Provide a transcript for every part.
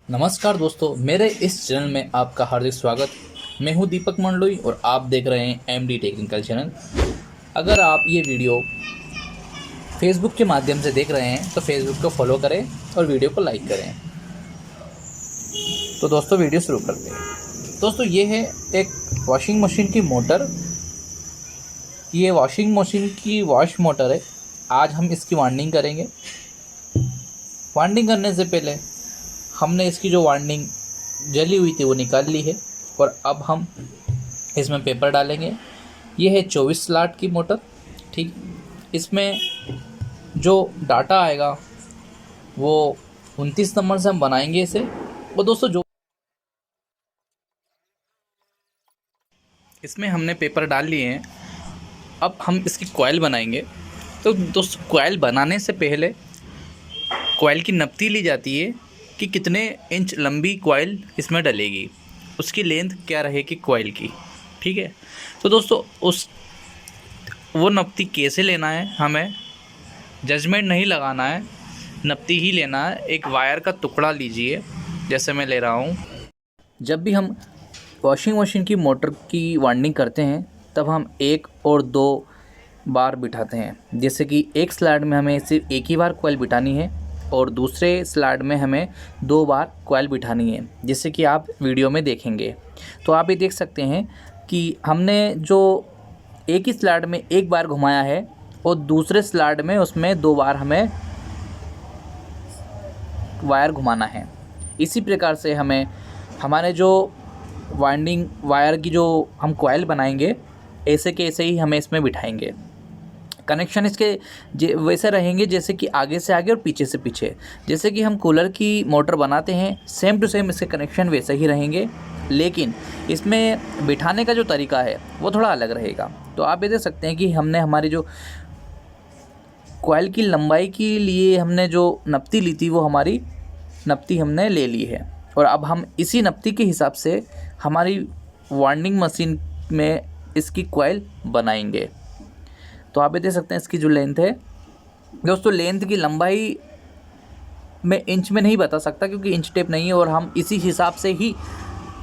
नमस्कार दोस्तों, मेरे इस चैनल में आपका हार्दिक स्वागत। मैं हूं दीपक मंडलोई और आप देख रहे हैं एमडी टेक्निकल चैनल। अगर आप ये वीडियो फेसबुक के माध्यम से देख रहे हैं तो फेसबुक को फॉलो करें और वीडियो को लाइक करें। तो दोस्तों वीडियो शुरू करते हैं। दोस्तों ये है एक वॉशिंग मशीन की मोटर। ये वॉशिंग मशीन की वॉश मोटर है। आज हम इसकी वाइंडिंग करेंगे। वाइंडिंग करने से पहले हमने इसकी जो वाइंडिंग जली हुई थी वो निकाल ली है और अब हम इसमें पेपर डालेंगे। ये है 24 स्लॉट की मोटर। ठीक, इसमें जो डाटा आएगा वो 29 नंबर से हम बनाएंगे इसे। और दोस्तों जो इसमें हमने पेपर डाल लिए हैं, अब हम इसकी कॉइल बनाएंगे। तो दोस्तों कॉइल बनाने से पहले कॉइल की नपती ली जाती है कि कितने इंच लंबी कॉइल इसमें डलेगी, उसकी लेंथ क्या रहेगी कॉइल की। ठीक है, तो दोस्तों वो नपती कैसे लेना है, हमें जजमेंट नहीं लगाना है, नपती ही लेना है। एक वायर का टुकड़ा लीजिए, जैसे मैं ले रहा हूँ। जब भी हम वॉशिंग मशीन की मोटर की वाइंडिंग करते हैं तब हम 1 और 2 बार बिठाते हैं। जैसे कि एक स्लॉट में हमें सिर्फ एक ही बार कॉइल बिठानी है और दूसरे स्लॉट में हमें 2 बार कॉइल बिठानी है, जैसे कि आप वीडियो में देखेंगे। तो आप ये देख सकते हैं कि हमने जो एक ही स्लॉट में एक बार घुमाया है और दूसरे स्लॉट में उसमें 2 बार हमें वायर घुमाना है। इसी प्रकार से हमें हमारे जो वाइंडिंग वायर की जो हम कॉइल बनाएंगे ऐसे के ऐसे ही हमें इसमें बिठाएंगे। कनेक्शन इसके वैसे रहेंगे जैसे कि आगे से आगे और पीछे से पीछे। जैसे कि हम कूलर की मोटर बनाते हैं सेम टू सेम इसके कनेक्शन वैसे ही रहेंगे, लेकिन इसमें बिठाने का जो तरीका है वो थोड़ा अलग रहेगा। तो आप ये देख सकते हैं कि हमने हमारी जो कॉइल की लंबाई के लिए हमने जो नपती ली थी वो हमारी नपती हमने ले ली है और अब हम इसी नपती के हिसाब से हमारी वाइंडिंग मशीन में इसकी कॉइल बनाएंगे। तो आप ये देख सकते हैं इसकी जो लेंथ है दोस्तों, लेंथ की लंबाई मैं इंच में नहीं बता सकता क्योंकि इंच टेप नहीं है और हम इसी हिसाब से ही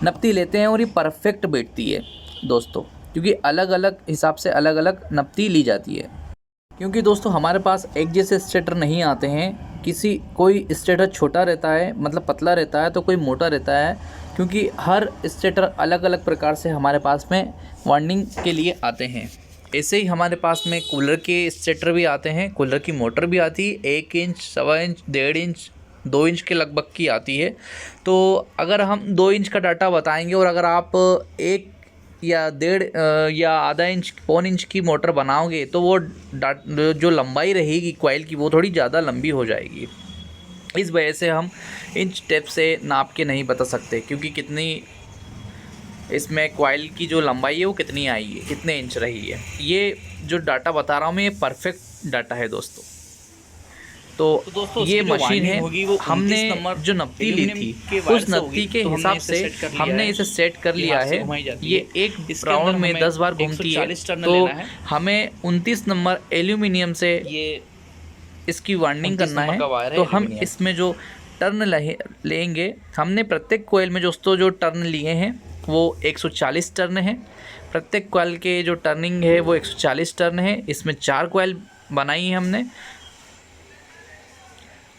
नपती लेते हैं और ये परफेक्ट बैठती है दोस्तों, क्योंकि अलग अलग हिसाब से अलग अलग नपती ली जाती है। क्योंकि दोस्तों हमारे पास एक जैसे स्टेटर नहीं आते हैं, कोई स्टेटर छोटा रहता है मतलब पतला रहता है तो कोई मोटा रहता है, क्योंकि हर स्टेटर अलग अलग प्रकार से हमारे पास में वाइंडिंग के लिए आते हैं। ऐसे ही हमारे पास में कूलर के स्टेटर भी आते हैं, कूलर की मोटर भी आती है 1 इंच, 1.25 इंच, 1.5 इंच, 2 इंच के लगभग की आती है। तो अगर हम 2 इंच का डाटा बताएंगे और अगर आप 1 या 1.5 या आधा इंच, 1.25 इंच की मोटर बनाओगे तो वो जो लंबाई रहेगी कॉइल की वो थोड़ी ज़्यादा लंबी हो जाएगी। इस वजह से हम इंच टेप से नाप के नहीं बता सकते क्योंकि कितनी इसमें कॉइल की जो लंबाई है वो कितनी आई है, कितने इंच रही है। ये जो डाटा बता रहा हूँ मैं ये परफेक्ट डाटा है दोस्तों। तो दोस्तों ये मशीन है, हमने जो नपती ली थी उस नपती के हिसाब से हमने इसे सेट कर लिया है। ये एक राउंड में 10 बार घूमती है। तो हमें 29 नंबर एल्यूमिनियम से ये इसकी वाइंडिंग करना है। तो हम इसमें जो टर्न लेंगे, हमने प्रत्येक कॉइल में जो टर्न लिए हैं वो 140 टर्न है। प्रत्येक कॉइल के जो टर्निंग है वो 140 टर्न है। इसमें 4 कॉइल बनाई है हमने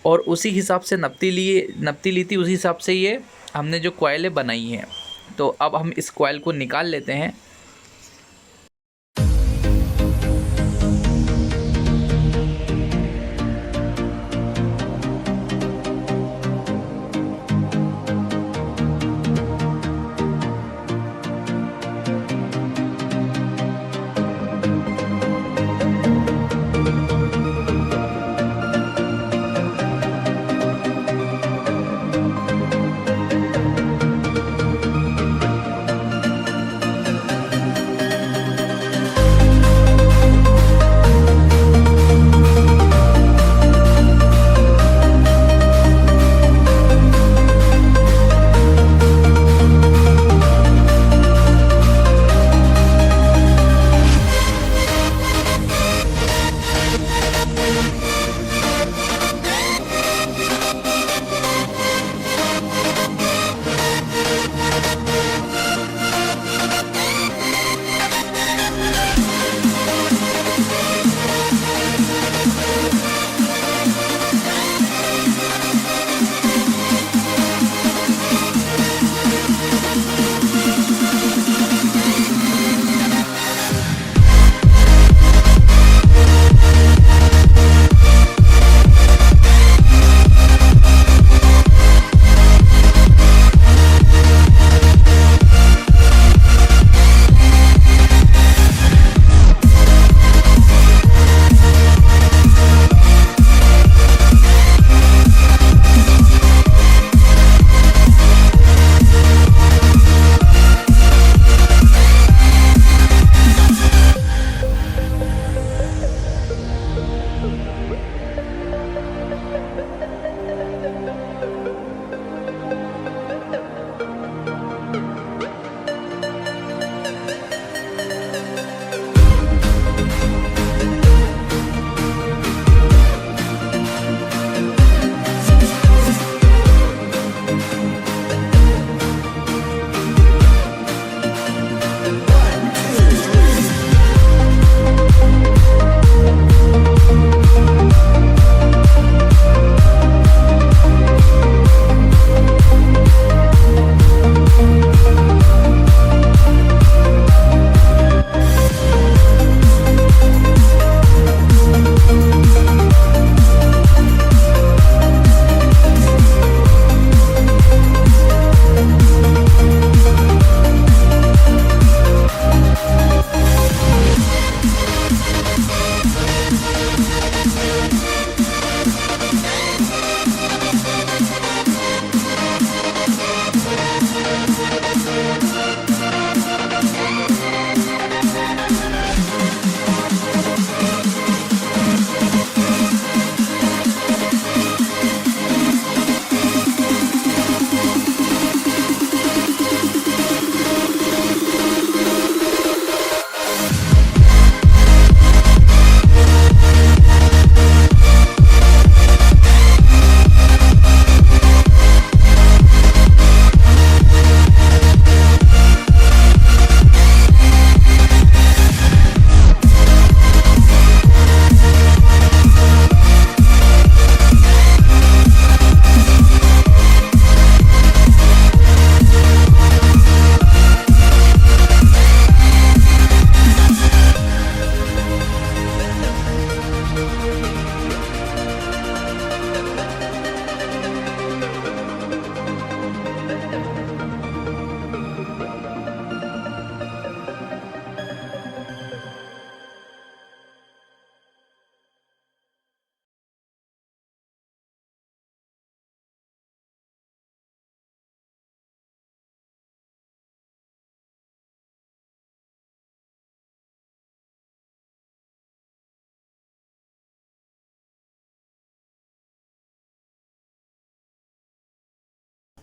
और उसी हिसाब से नपती ली थी, उसी हिसाब से ये हमने जो कॉइलें बनाई हैं। तो अब हम इस कॉइल को निकाल लेते हैं।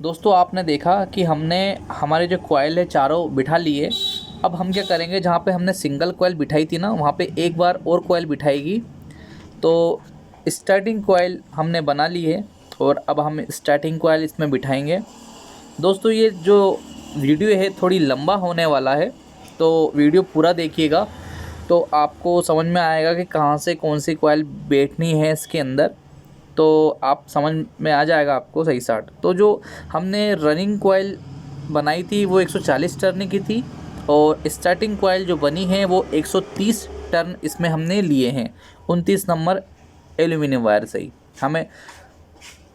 दोस्तों आपने देखा कि हमने हमारे जो कॉइल है चारों बिठा लिए। अब हम क्या करेंगे, जहाँ पे हमने सिंगल कॉइल बिठाई थी ना, वहाँ पे एक बार और कॉइल बिठाएगी। तो स्टार्टिंग कॉइल हमने बना ली है और अब हम स्टार्टिंग कॉइल इसमें बिठाएंगे। दोस्तों ये जो वीडियो है थोड़ी लंबा होने वाला है, तो वीडियो पूरा देखिएगा तो आपको समझ में आएगा कि कहाँ से कौन सी कॉइल बैठनी है इसके अंदर, तो आप समझ में आ जाएगा आपको सही साट। तो जो हमने रनिंग कॉइल बनाई थी वो 140 टर्न की थी और स्टार्टिंग कॉइल जो बनी है वो 130 टर्न इसमें हमने लिए हैं 29 नंबर एल्यूमिनियम वायर से ही। हमें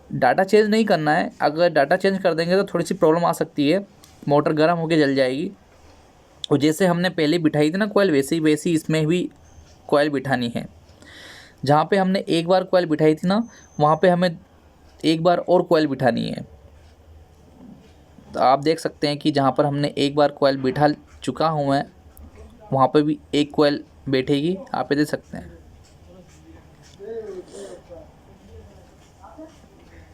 डाटा चेंज नहीं करना है, अगर डाटा चेंज कर देंगे तो थोड़ी सी प्रॉब्लम आ सकती है, मोटर गर्म होकर जल जाएगी। और जैसे हमने पहले बिठाई थी ना कॉइल, वैसी इसमें भी कॉइल बिठानी है। जहाँ पे हमने एक बार कॉइल बिठाई थी ना, वहाँ पे हमें एक बार और कॉइल बिठानी है। तो आप देख सकते हैं कि जहाँ पर हमने एक बार कॉइल बिठा चुका हूँ मैं, वहाँ पे भी एक कॉइल बैठेगी, आप ये देख सकते हैं।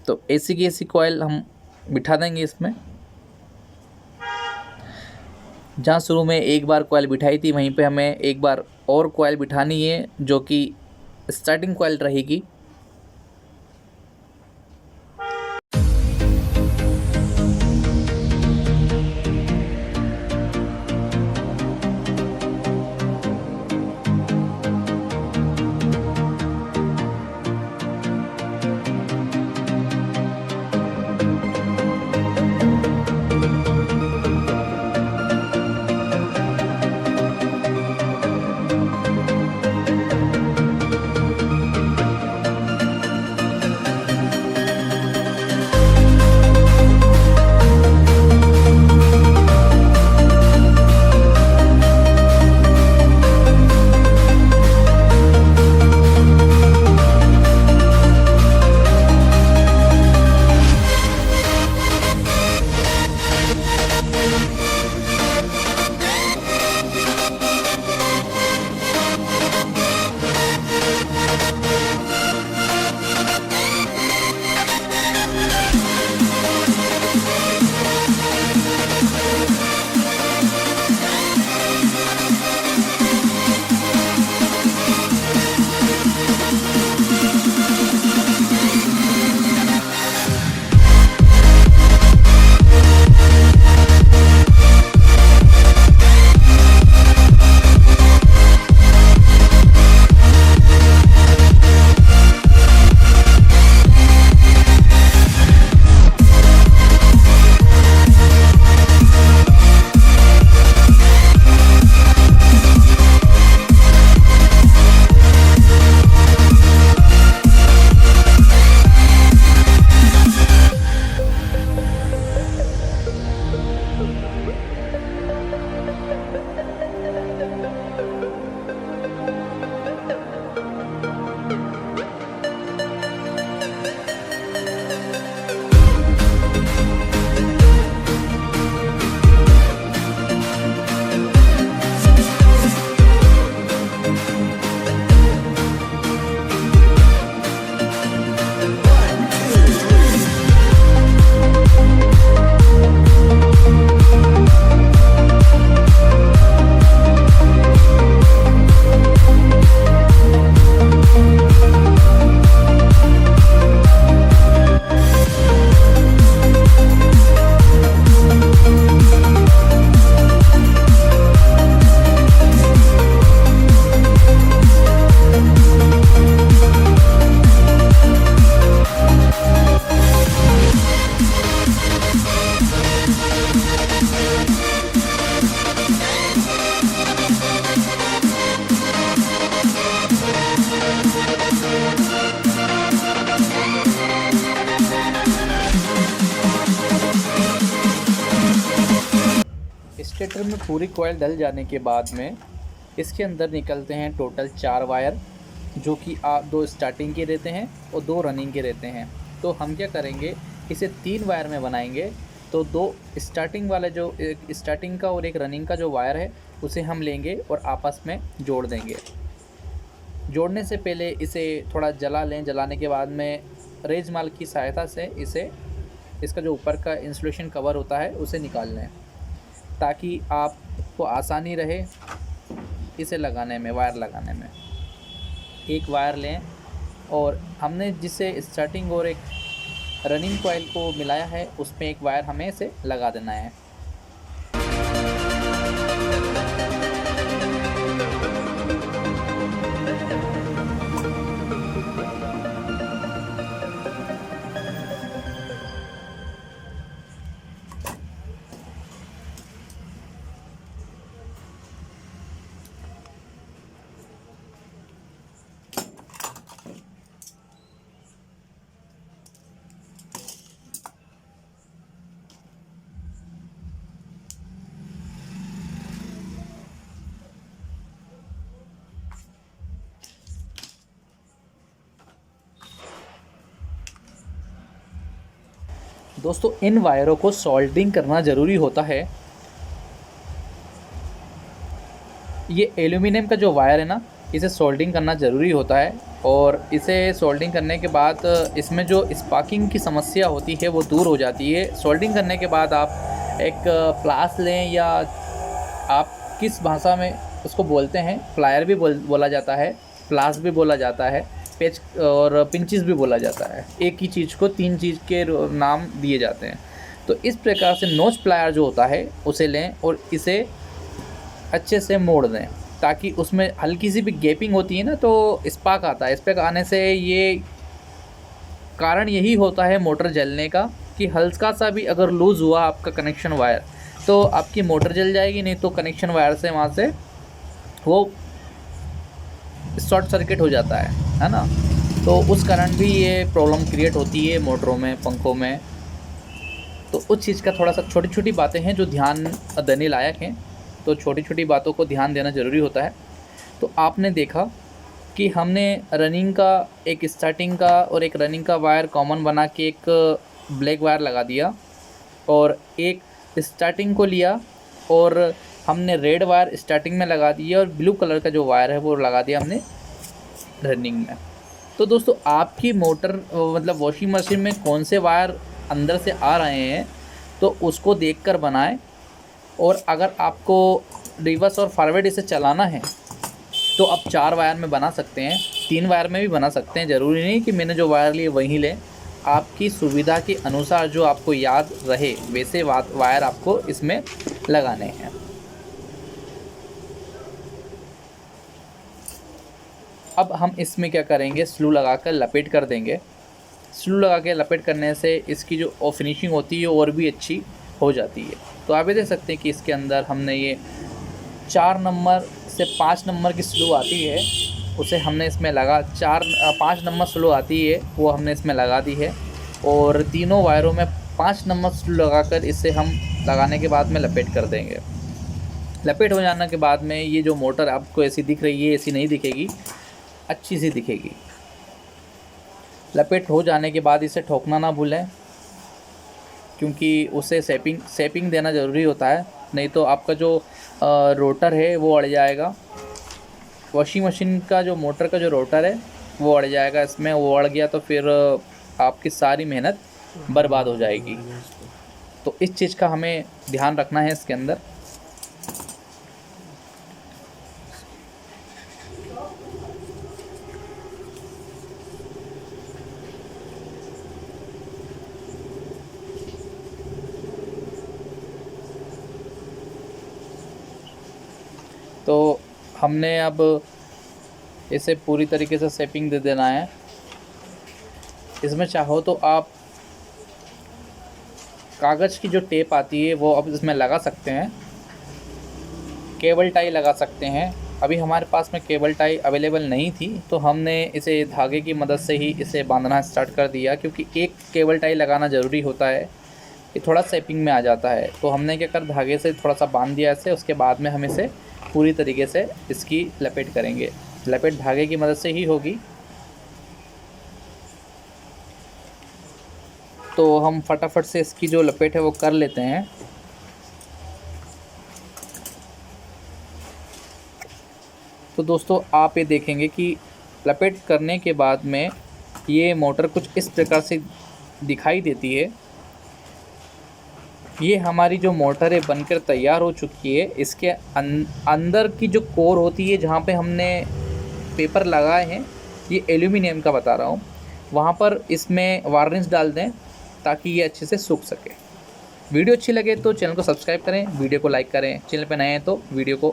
तो ऐसी की ऐसी कॉइल हम बिठा देंगे इसमें। जहाँ शुरू में एक बार कॉइल बिठाई थी वहीं पे हमें एक बार और कॉइल बिठानी है, जो कि स्टार्टिंग कॉइल रहेगी। स्टेटर में पूरी कॉइल डल जाने के बाद में इसके अंदर निकलते हैं टोटल 4 वायर, जो कि 2 स्टार्टिंग के रहते हैं और 2 रनिंग के रहते हैं। तो हम क्या करेंगे, इसे 3 वायर में बनाएंगे। तो 2 स्टार्टिंग वाले, जो एक स्टार्टिंग का और एक रनिंग का जो वायर है, उसे हम लेंगे और आपस में जोड़ देंगे। जोड़ने से पहले इसे थोड़ा जला लें। जलाने के बाद में रेजमाल की सहायता से इसे इसका जो ऊपर का इंसुलेशन कवर होता है उसे निकाल लें, ताकि आपको आसानी रहे इसे लगाने में, वायर लगाने में। एक वायर लें और हमने जिसे स्टार्टिंग और एक रनिंग कॉइल को मिलाया है उसमें एक वायर हमें इसे लगा देना है। दोस्तों इन वायरों को सोल्डरिंग करना ज़रूरी होता है। ये एल्यूमिनियम का जो वायर है ना, इसे सोल्डरिंग करना ज़रूरी होता है, और इसे सोल्डरिंग करने के बाद इसमें जो स्पार्किंग की समस्या होती है वो दूर हो जाती है। सोल्डरिंग करने के बाद आप एक प्लास लें, या आप किस भाषा में उसको बोलते हैं, प्लायर भी बोला जाता है, प्लास भी बोला जाता है, पेच और पिंचिस भी बोला जाता है। एक ही चीज़ को 3 चीज़ के नाम दिए जाते हैं। तो इस प्रकार से नोच प्लायर जो होता है उसे लें और इसे अच्छे से मोड़ दें, ताकि उसमें हल्की सी भी गैपिंग होती है ना तो स्पार्क आता है। स्पार्क आने से ये कारण यही होता है मोटर जलने का, कि हल्का सा भी अगर लूज़ हुआ आपका कनेक्शन वायर तो आपकी मोटर जल जाएगी, नहीं तो कनेक्शन वायर से वहाँ से वो शॉर्ट सर्किट हो जाता है ना। तो उस कारण भी ये प्रॉब्लम क्रिएट होती है मोटरों में, पंखों में। तो उस चीज़ का थोड़ा सा छोटी छोटी बातें हैं जो ध्यान देने लायक हैं, तो छोटी छोटी बातों को ध्यान देना ज़रूरी होता है। तो आपने देखा कि हमने रनिंग का एक स्टार्टिंग का और एक रनिंग का वायर कॉमन बना के एक ब्लैक वायर लगा दिया, और एक स्टार्टिंग को लिया और हमने रेड वायर स्टार्टिंग में लगा दिया, और ब्लू कलर का जो वायर है वो लगा दिया हमने रनिंग में। तो दोस्तों आपकी मोटर मतलब वॉशिंग मशीन में कौन से वायर अंदर से आ रहे हैं तो उसको देखकर बनाएं। और अगर आपको रिवर्स और फॉरवर्ड इसे चलाना है तो आप 4 वायर में बना सकते हैं, 3 वायर में भी बना सकते हैं। ज़रूरी नहीं कि मैंने जो वायर लिए वहीं लें, आपकी सुविधा के अनुसार जो आपको याद रहे वैसे वायर आपको इसमें लगाने हैं। अब हम इसमें क्या करेंगे, स्लू लगाकर लपेट कर देंगे। स्लू लगा के लपेट करने से इसकी जो फिनिशिंग होती है और भी अच्छी हो जाती है। तो आप ये देख सकते हैं कि इसके अंदर हमने ये 4 नंबर से 5 नंबर की स्लू आती है, उसे हमने इसमें लगा 5 नंबर स्लू आती है वो हमने इसमें लगा दी है, और तीनों वायरों में 5 नंबर स्लू लगाकर इसे हम लगाने के बाद में लपेट कर देंगे। लपेट हो जाने के बाद में ये जो मोटर आपको ऐसी दिख रही है, ऐसी नहीं दिखेगी, अच्छी सी दिखेगी। लपेट हो जाने के बाद इसे ठोकना ना भूलें, क्योंकि उसे सेपिंग देना ज़रूरी होता है, नहीं तो आपका जो रोटर है वो अड़ जाएगा। वॉशिंग मशीन का जो मोटर का जो रोटर है वो अड़ जाएगा इसमें। वो अड़ गया तो फिर आपकी सारी मेहनत बर्बाद हो जाएगी। तो इस चीज़ का हमें ध्यान रखना है इसके अंदर। तो हमने अब इसे पूरी तरीके से सेपिंग दे देना है। इसमें चाहो तो आप कागज़ की जो टेप आती है वो अब इसमें लगा सकते हैं, केबल टाई लगा सकते हैं। अभी हमारे पास में केबल टाई अवेलेबल नहीं थी तो हमने इसे धागे की मदद से ही इसे बांधना स्टार्ट कर दिया, क्योंकि एक केबल टाई लगाना ज़रूरी होता है, ये थोड़ा सेपिंग में आ जाता है। तो हमने क्या कर धागे से थोड़ा सा बांध दिया इसे, उसके बाद में हम इसे पूरी तरीके से इसकी लपेट करेंगे। लपेट धागे की मदद से ही होगी। तो हम फटाफट से इसकी जो लपेट है वो कर लेते हैं। तो दोस्तों आप ये देखेंगे कि लपेट करने के बाद में ये मोटर कुछ इस प्रकार से दिखाई देती है। ये हमारी जो मोटर है बनकर तैयार हो चुकी है। इसके अंदर की जो कोर होती है जहाँ पे हमने पेपर लगाए हैं, ये एल्यूमिनियम का बता रहा हूँ, वहाँ पर इसमें वार्निश डाल दें ताकि ये अच्छे से सूख सके। वीडियो अच्छी लगे तो चैनल को सब्सक्राइब करें, वीडियो को लाइक करें, चैनल पर नए हैं तो वीडियो को